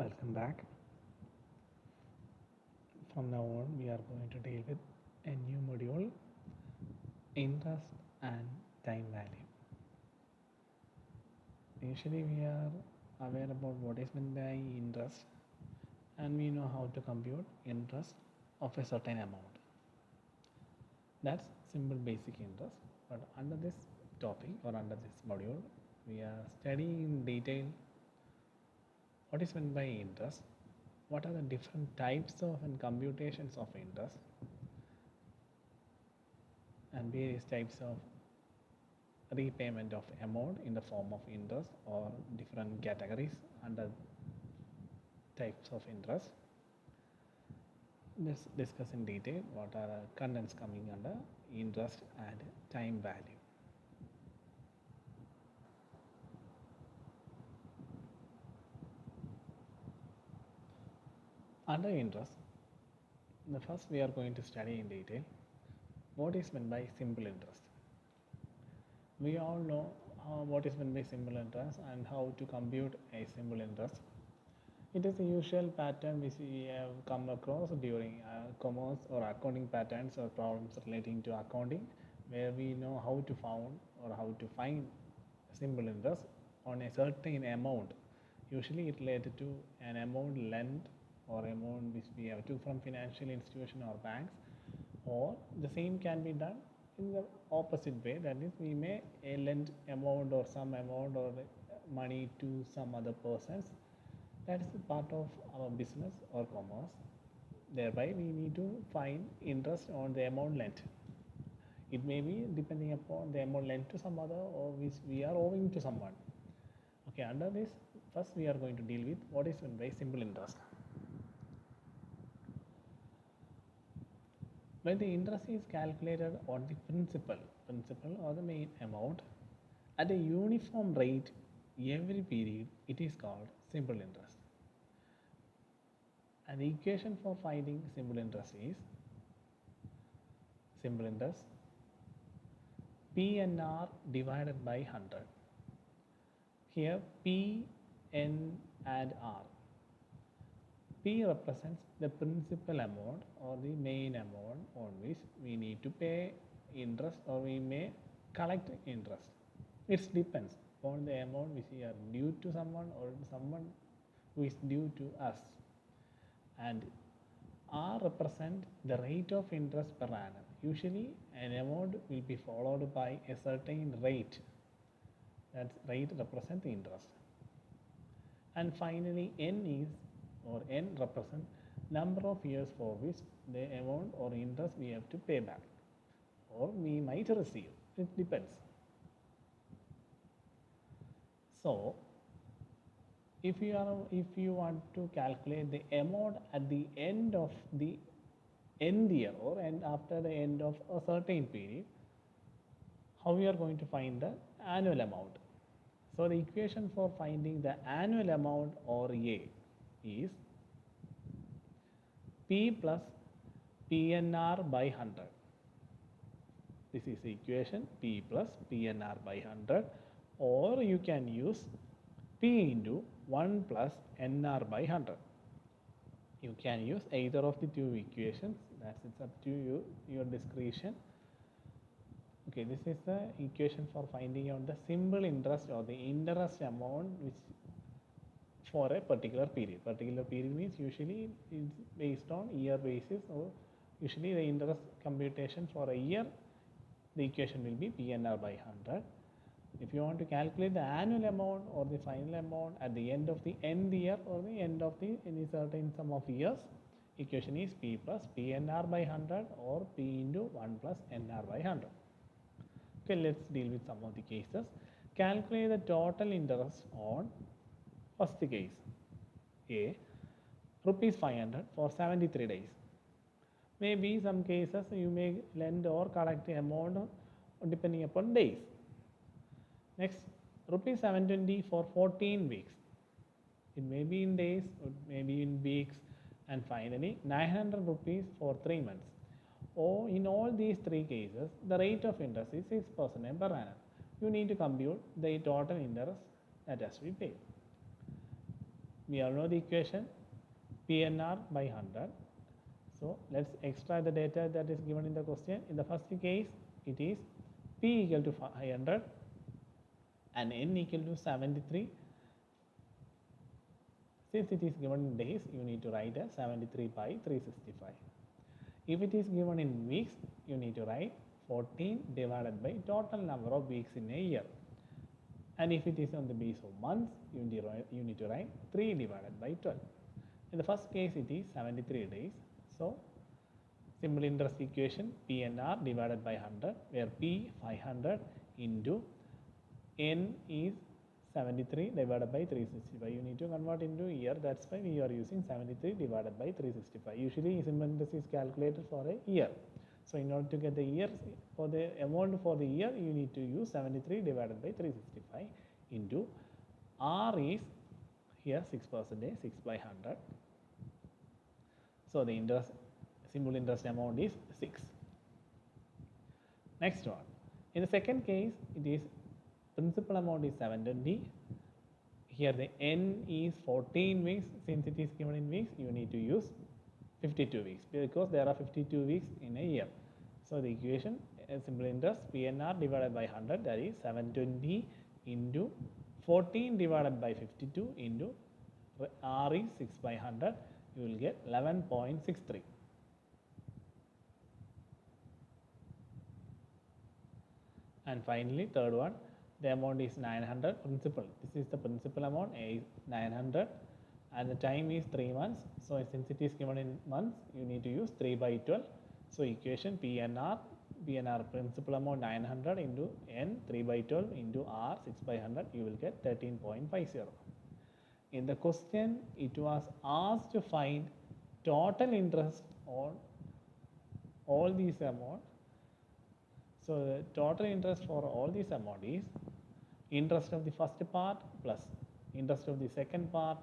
Welcome back. From now on, we are going to deal with a new module, interest and time value. Usually, we are aware about what is meant by interest and we know how to compute interest of a certain amount. That's simple basic interest. But under this topic or under this module, we are studying in detail what is meant by interest, what are the different types of and computations of interest, and various types of repayment of amount in the form of interest or different categories under types of interest. Let's discuss in detail what are the contents coming under interest and time value. Under interest, the first we are going to study in detail what is meant by simple interest. We all know what is meant by simple interest and how to compute a simple interest. It is the usual pattern which we have come across during commerce or accounting patterns or problems relating to accounting, where we know how to found or how to find simple interest on a certain amount. Usually it related to an amount lent or amount which we have took from financial institution or banks, or the same can be done in the opposite way, that is we may lend amount or some amount or money to some other persons. That is a part of our business or commerce. Thereby we need to find interest on the amount lent. It may be depending upon the amount lent to some other or which we are owing to someone. Okay, under this first we are going to deal with what is meant by simple interest. When the interest is calculated on the principal or the main amount at a uniform rate every period, it is called simple interest. And the equation for finding simple interest is simple interest PNR divided by 100. Here P, N and R. P represents the principal amount or the main amount on which we need to pay interest or we may collect interest. It depends on the amount which we are due to someone or someone who is due to us. And R represent the rate of interest per annum. Usually an amount will be followed by a certain rate. That rate represents the interest. And finally N is or N represent number of years for which the amount or interest we have to pay back or we might receive. It depends. So if you want to calculate the amount at the end of the end year or and after the end of a certain period, how we are going to find the annual amount. So the equation for finding the annual amount or A is P plus PNR by 100. This is the equation P plus PNR by 100, or you can use P into 1 plus NR by 100. You can use either of the two equations. It's up to you, your discretion. Okay, this is the equation for finding out the simple interest or the interest amount which for a particular period. Particular period means usually it's based on year basis, or usually the interest computation for a year, the equation will be PNR by 100. If you want to calculate the annual amount or the final amount at the end of the end year or the end of the any certain sum of years, equation is P plus PNR by 100 or P into 1 plus NR by 100. Okay, let's deal with some of the cases. Calculate the total interest on first case A, rupees 500 for 73 days. Maybe some cases you may lend or collect the amount depending upon days. Next, rupees 720 for 14 weeks. It may be in days, it may be in weeks. And finally 900 rupees for 3 months. Or in all these three cases, the rate of interest is 6% per annum. You need to compute the total interest that has to be paid. We all know the equation PNR by 100. So let's extract the data that is given in the question. In the first case, it is P equal to 500 and N equal to 73. Since it is given in days, you need to write as 73 by 365. If it is given in weeks, you need to write 14 divided by total number of weeks in a year. And if it is on the base of months, you need to write 3 divided by 12. In the first case, it is 73 days. So, simple interest equation PNR divided by 100, where P 500 into N is 73 divided by 365. You need to convert into year. That's why we are using 73 divided by 365. Usually, simple interest is calculated for a year. So, in order to get the years for the amount for the year, you need to use 73 divided by 365 into R is here 6%, 6 by 100. So, the simple interest amount is 6. Next one. In the second case, it is principal amount is 720. Here the N is 14 weeks. Since it is given in weeks, you need to use 52 weeks because there are 52 weeks in a year. So, the equation simple interest PNR divided by 100, that is 720 into 14 divided by 52 into R is 6 by 100. You will get 11.63. And finally, third one, the amount is 900 principal. This is the principal amount, A is 900 and the time is 3 months. So, since it is given in months, you need to use 3 by 12. So, equation PNR principal amount 900 into N 3 by 12 into R 6 by 100, you will get 13.50. In the question, it was asked to find total interest on all these amount. So, the total interest for all these amount is interest of the first part plus interest of the second part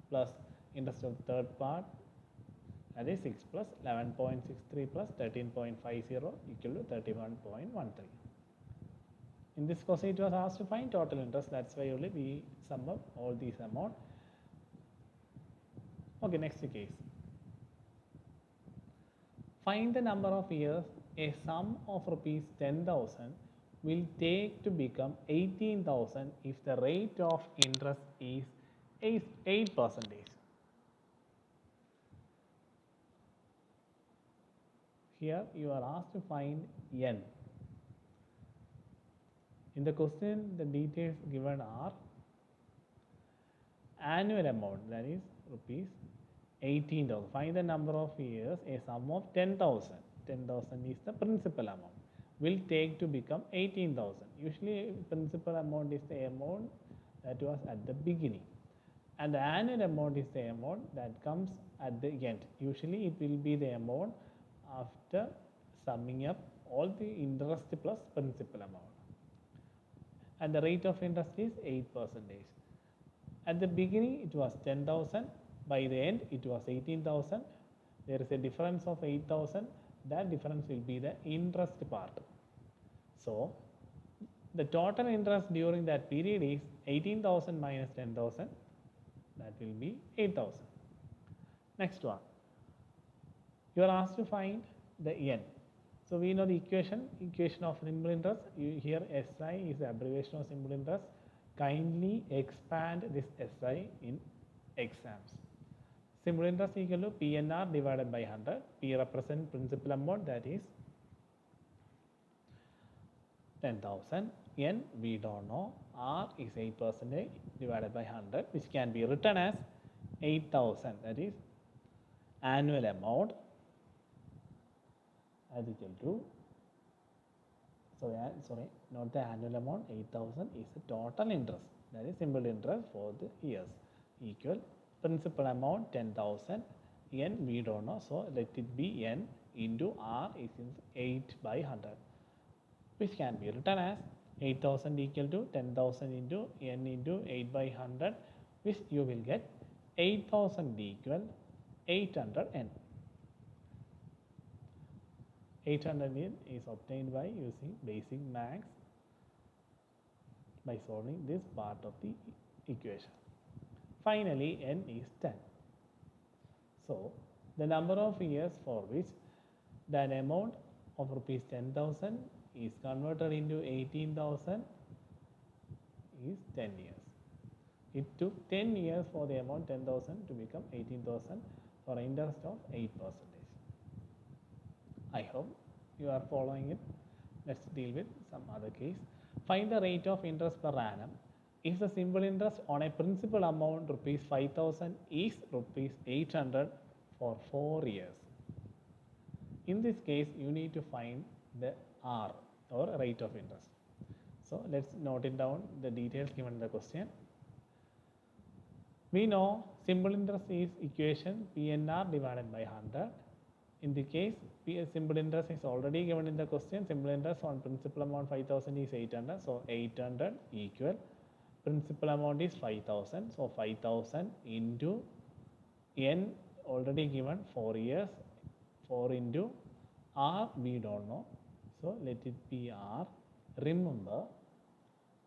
plus interest of the third part, that is 6 plus 11.63 plus 13.50 equal to 31.13. In this question, it was asked to find total interest. That's why only we sum up all these amount. Okay, next case. Find the number of years a sum of rupees 10,000 will take to become 18,000 if the rate of interest is 8%. Here you are asked to find N. In the question, the details given are annual amount, that is rupees 18,000. Find the number of years a sum of 10,000. 10,000 is the principal amount. Will take to become 18,000. Usually, principal amount is the amount that was at the beginning, and the annual amount is the amount that comes at the end. Usually, it will be the amount after summing up all the interest plus principal amount, and the rate of interest is 8%. At the beginning, it was 10,000. By the end, it was 18,000. There is a difference of 8,000. That difference will be the interest part. So, the total interest during that period is 18,000 minus 10,000. That will be 8,000. Next one. You are asked to find the N. So, we know the equation of simple interest. Here SI is the abbreviation of simple interest. Kindly expand this SI in exams. Simple interest equal to PNR divided by 100. P represents principal amount, that is 10,000. N we don't know. R is 8% divided by 100, which can be written as 8,000. That is annual amount as equal to, sorry, not the annual amount, 8,000 is the total interest, that is simple interest for the years, equal principal amount 10,000, N we don't know, so let it be N into R is 8 by 100, which can be written as 8,000 equal to 10,000 into N into 8 by 100, which you will get 8,000 equal 800 N. 800 N is obtained by using basic maths by solving this part of the equation. Finally, n is 10. So, the number of years for which that amount of rupees 10,000 is converted into 18,000 is 10 years. It took 10 years for the amount 10,000 to become 18,000 for interest of 8%. I hope you are following it. Let's deal with some other case. Find the rate of interest per annum if the simple interest on a principal amount rupees 5,000 is rupees 800 for 4 years. In this case, you need to find the R or rate of interest. So let's note it down, the details given in the question. We know simple interest is equation PNR divided by 100. In the case, simple interest is already given in the question. Simple interest on principal amount 5,000 is 800. So 800 equal principal amount is 5,000. So 5,000 into n already given 4 years. 4 into R we don't know. So let it be R. Remember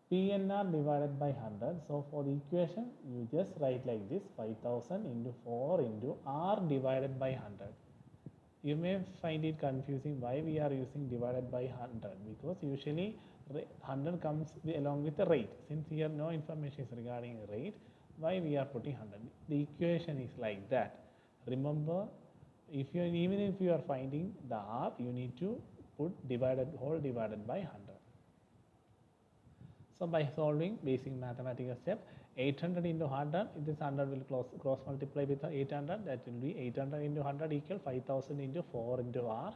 PNR divided by 100. So for the equation you just write like this, 5,000 into 4 into R divided by 100. You may find it confusing why we are using divided by 100, because usually 100 comes along with the rate. Since here no information is regarding rate, why we are putting 100? The equation is like that. Remember, even if you are finding the R, you need to put whole divided by 100. So by solving basic mathematical step, 800 into 100, this 100 will cross multiply with 800, that will be 800 into 100 equal 5,000 into 4 into R.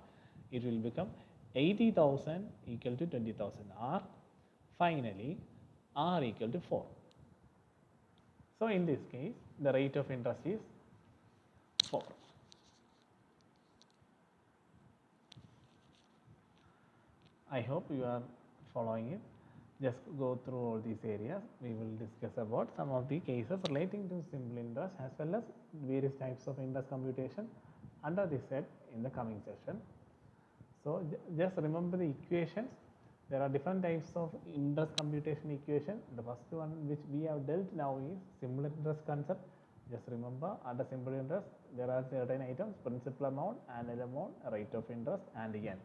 It will become 80,000 equal to 20,000 R. Finally, R equal to 4. So in this case, the rate of interest is 4. I hope you are following it. Just go through all these areas. We will discuss about some of the cases relating to simple interest as well as various types of interest computation under this set in the coming session. So just remember the equations. There are different types of interest computation equation. The first one which we have dealt now is simple interest concept. Just remember, under simple interest there are certain items: principal amount, annual amount, rate of interest, and n.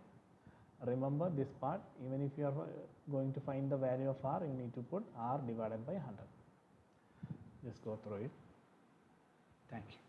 Remember this part. Even if you are going to find the value of R, you need to put R divided by 100. Just go through it. Thank you.